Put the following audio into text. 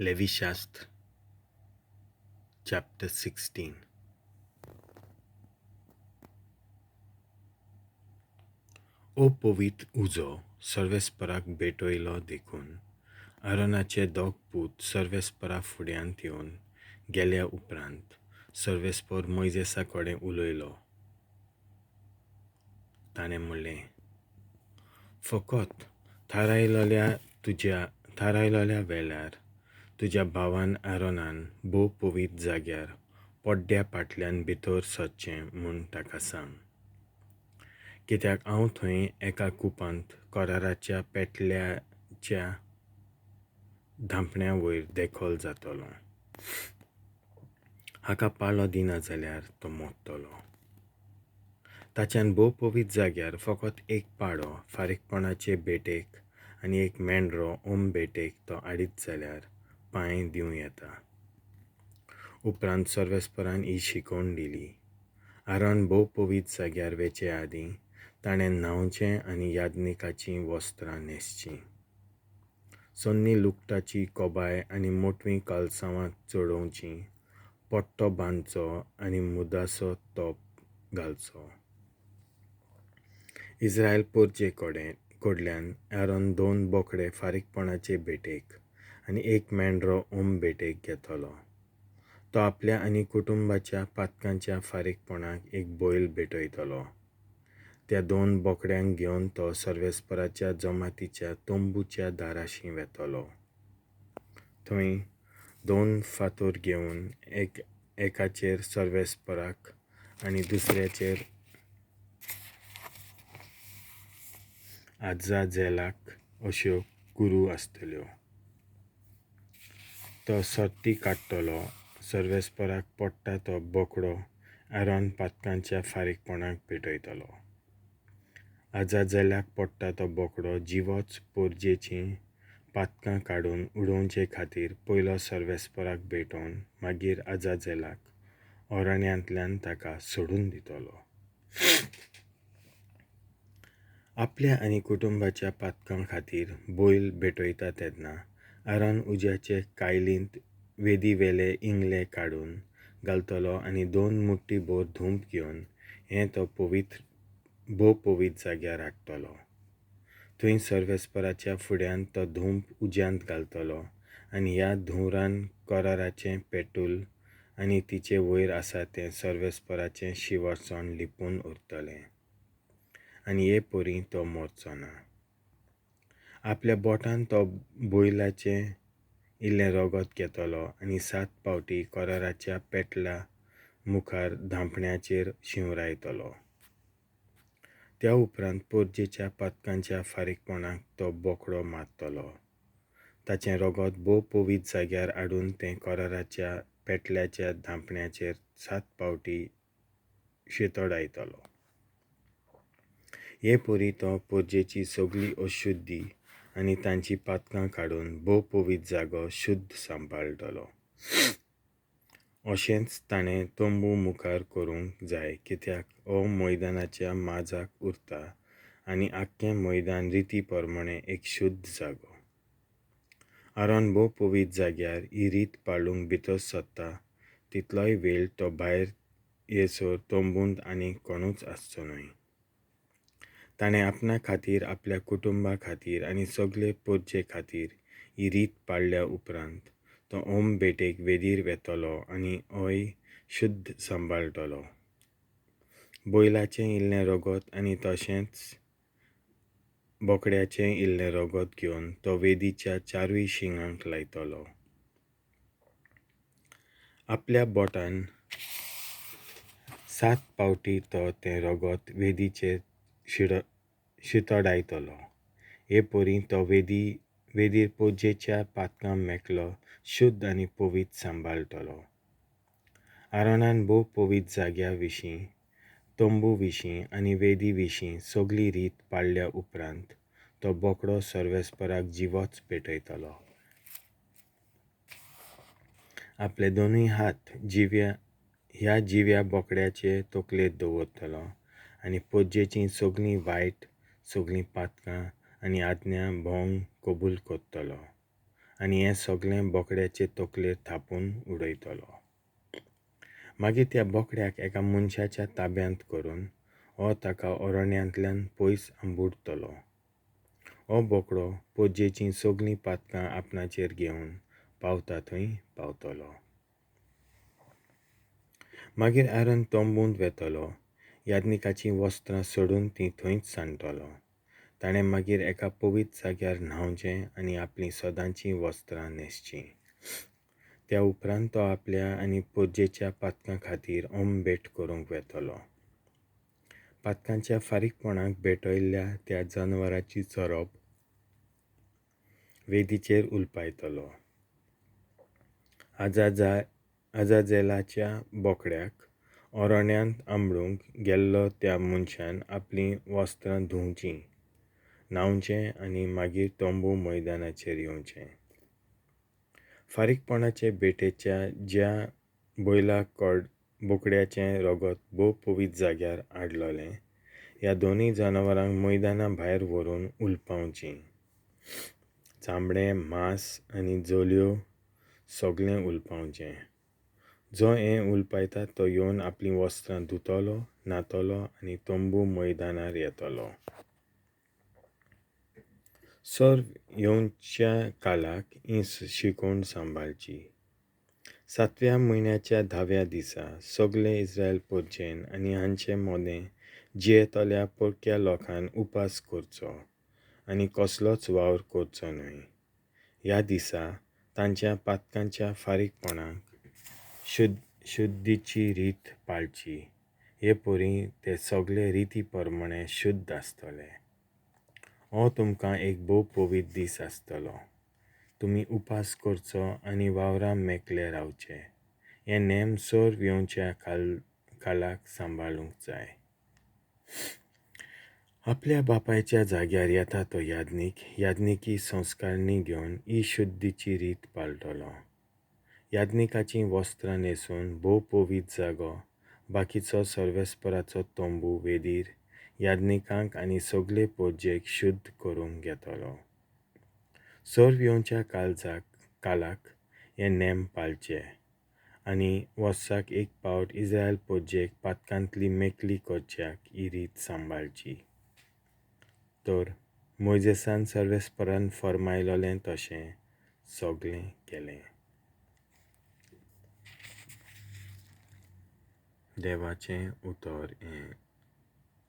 Levi-Xastr, chapter 16. O पवित्र उजो सर्वेस्पराक भेटयलो देखून आरोनाचे दोग पूत सर्वेस्परा फुड्यांत येवन गेल्या उपरांत सर्वेस्पोर मोइजेसा कडेन उलोयलो. ताणें म्हणलें, फकोत थराilolea वेल्यार तुज्या भावान आरोनान भोव पवित्र जाग्यार पड्ड्या फाटल्यान भितोर सरचें म्हूण ताका सांग. कित्याक हांव थंय एका कुपांत कोराराच्या पेटल्याच्या धांपण्या वयर देखोल जातलो. हाका पाळो दिना जाल्यार तो मोडटलो. ताच्यान भोव पवित्र जाग्यार फकत एक पाडो फारीकपणाचे भेटेक आनी एक मेंढरो भेटेक तो हाडीत जाल्यार पांय दिवं येता. उपरांत सर्वेस्परान ही शिकोवण दिली. आरोन भोव पवित्र जाग्यार वेचे आदीं ताणें न्हांवचें आनी याजनिकाचीं वस्त्रां न्हेसचीं. सोन्नी लुगटाची कोबाय आनी मोटवीं कालसांवां चडोवचीं, पट्टो बांदचो आनी मुदासो तोप घालचो. इस्रायल पोरचे कडल्यान आरोन 2 बोकडे फारीकपणाचे भेटेक आनी एक मेंढरो भेटेक घेतलो. तो आपल्या आनी कुटुंबाच्या पातकांच्या फारीकपणाक एक बैल भेटयतलो. त्या 2 बोकड्यांक घेवन तो सर्वेस्पराच्या जमातीच्या तोंबूच्या दाराशीं वेतलो. थंय 2 फातर घेवन एकाचेर सर्वेस्पराक आनी दुसऱ्याचेर आजाजेलाक अश्यो कुरू आसतल्यो. तो सर्ती काडटलो. सर्वेस्पराक पडटा तो बोकडो आरोन पातकांच्या फारीकपणाक भेटयतलो. आजाजेलाक पडटा तो बोकडो जिवोच पोरजेचीं पातकां काडून उडोवचे खातीर पयलो सर्वेस्पराक भेटोवन मागीर आजाजेलाक ओराण्यांतल्यान ताका सोडून दितलो. आपल्या आनी कुटुंबाच्या पातकां खातीर बैल भेटयता तेन्ना आरोन उज्याचे कायलींत वेदीवेले इंगले काडून घालतलो आनी 2 मुठ्ठी भर धूप घेवन हें तो भोव पवित्र जाग्यार हाडटलो. थंय सर्वेस्पराच्या फुड्यान तो धूप उज्यांत घालतलो आनी ह्या धुंवरान कोराराचें पेटूल आनी तिचे वयर आसा तें सर्वेस्पराचें शिवरसण लिपून उरतलें आनी हे परी तो मोरचो ना. आपल्या बोटान तो बैलाचें इल्लें रगत घेतलो आनी 7 पावटी कोराराच्या पेटला मुखार धांपण्याचेर शिंवरायतलो. त्या उपरांत पोरजेच्या पातकांच्या फारीकपणाक तो बोकडो मारतलो. ताचें रगत भोव पवित्र जाग्यार हाडून तें कोराराच्या पेटल्याच्या धांपण्याचेर 7 पावटी शितोडायतलो. हे परी तो पोरजेची सगळी अशुद्धी आनी तांची पातकां काडून भोव पवित्र जागो शुद्ध सांबाळटलो. अशेंच ताणें तोंबू मुखार करूंक जाय, कित्याक हो मैदानाच्या माजाक उरता आनी आख्खें मैदान रिती प्रमाणें एक शुद्ध जागो. आरोन भोव पवित्र जाग्यार ही रीत पाळूंक भितर सरता तितलोय वेळ तो भायर येसोर तोंबूंत आनी कोणूच आसचो न्हय. ताणें आपणा खातीर, आपल्या कुटुंबा खातीर आनी सगळे पोरचे खातीर ही रीत पाळ्ळ्या उपरांत तो भेटेक वेदीर वेतलो आनी होय शुद्ध सांबाळटलो. बैलाचें इल्लें रगत आनी तशेंच बोकड्याचें इल्लें रगत घेवन तो वेदीच्या 4 शिंगांक लायतलो. आपल्या बोटान 7 पावटी तो तें रगत वेदीचेर शितोडायतलो. हे परी तो वेदीर पोरजेच्या पातकां मेकलो शुद्ध आनी पवित्र सांबाळटलो. आरोनान भोव पवित्र जाग्या विशीं, तोंबू विशीं आनी वेदी विशीं सगळी रीत पाळ्ळ्या उपरांत तो बोकडो सर्वेस्पराक जिवोच भेटयतलो. आपले दोनूय हात ह्या जिव्या बोकड्याचे तकलेर दवरतलो आनी पोरजेचीं सगळीं वायट, सगळीं पातकां आनी आज्ञा भोंग कबूल करतलो आनी हें सगळें बोकड्याचे तकलेर थापून उडयतलो. मागीर त्या बोकड्याक एका मनशाच्या ताब्यांत करून हो ताका अरण्यांतल्यान पयस आंबूडतलो. हो बोकडो पोजयेचीं सगळीं पातकां आपणाचेर घेवन पावता थंय पावतलो. मागीर आरोन तोंबूंत वेतलो, याज्ञिकाचीं वस्त्रां सोडून तीं थंयच सांडटलो. ताणें मागीर एका पवित्र जाग्यार न्हांवचें आनी आपलीं सदांचीं वस्त्रां न्हेसचीं. त्या उपरांत तो आपल्या आनी पोजयेच्या पातकां खातीर भेट करूंक वेतलो. पातकांच्या फारीकपणाक भेटयल्ल्या त्या जनावरांची चरब वेदीचेर उलपायतलो. आजाजेलाच्या बोकड्याक अरण्यांत आंबडूंक गेल्लो त्या मनशान आपलीं वस्त्रां धुंवचीं, न्हांवचें आनी मागीर तोंबू मैदानाचेर येवचें. फारीकपणाचे भेटेच्या ज्या बैलाक बोकड्याचें रगत भोव पवित्र जाग्यार हाडलोलें, ह्या दोनूय जनावरांक मैदाना भायर व्हरून उलपावचीं. चामडें, मांस आनी जोल्यो सगळें उलपावचें. जो हें उलपायता तो येवन आपलीं वस्त्रां धुतलो, न्हातलो आनी तोंबू मैदानार येतलो. सोर्व येवच्या कालाक ही शिकोवण सांबाळची. 7व्या म्हयन्याच्या 10व्या दिसा सगळे इस्रायल पोजयेन आनी हांचे मोदें जियेतल्या परक्या लोकान उपास करचो आनी कसलोच वावर करचो न्हय. ह्या दिसा तांच्या पातकांच्या फारीकपणाक शुद्धीची रीत पाळची. हे परी ते सगळे रिती प्रमाणें शुद्ध आसतले. हो तुमकां एक भोव पवित्र दीस आसतलो. तुमी उपास करचो आनी वावरां मेकळे रावचे. हे नेम सोर्व येवच्या कालाक सांबाळूंक जाय. आपल्या बापायच्या जाग्यार येता तो याज्ञिकी संस्कारणी घेवन ही शुद्धीची रीत पाळटलो. याज्ञिकाचीं वस्त्रां न्हेसून भोव पवित्र जागो, बाकीचो सर्वेस्पराचो तोंबू वेदीर याज्ञिकांक आनी सगळे पोजयेक शुद्ध करूंक घेतलो. सोर्व येवच्या कालाक हे नेम पाळचे आनी वर्साक एक पावट इस्रायल पोजयेक पातकांतली मेकळी करच्याक ही रीत सांबाळची. तर मोइजेसान सर्वेस्परान फर्मायलोलें तशें सगळें केलें. देवाचें उतर हें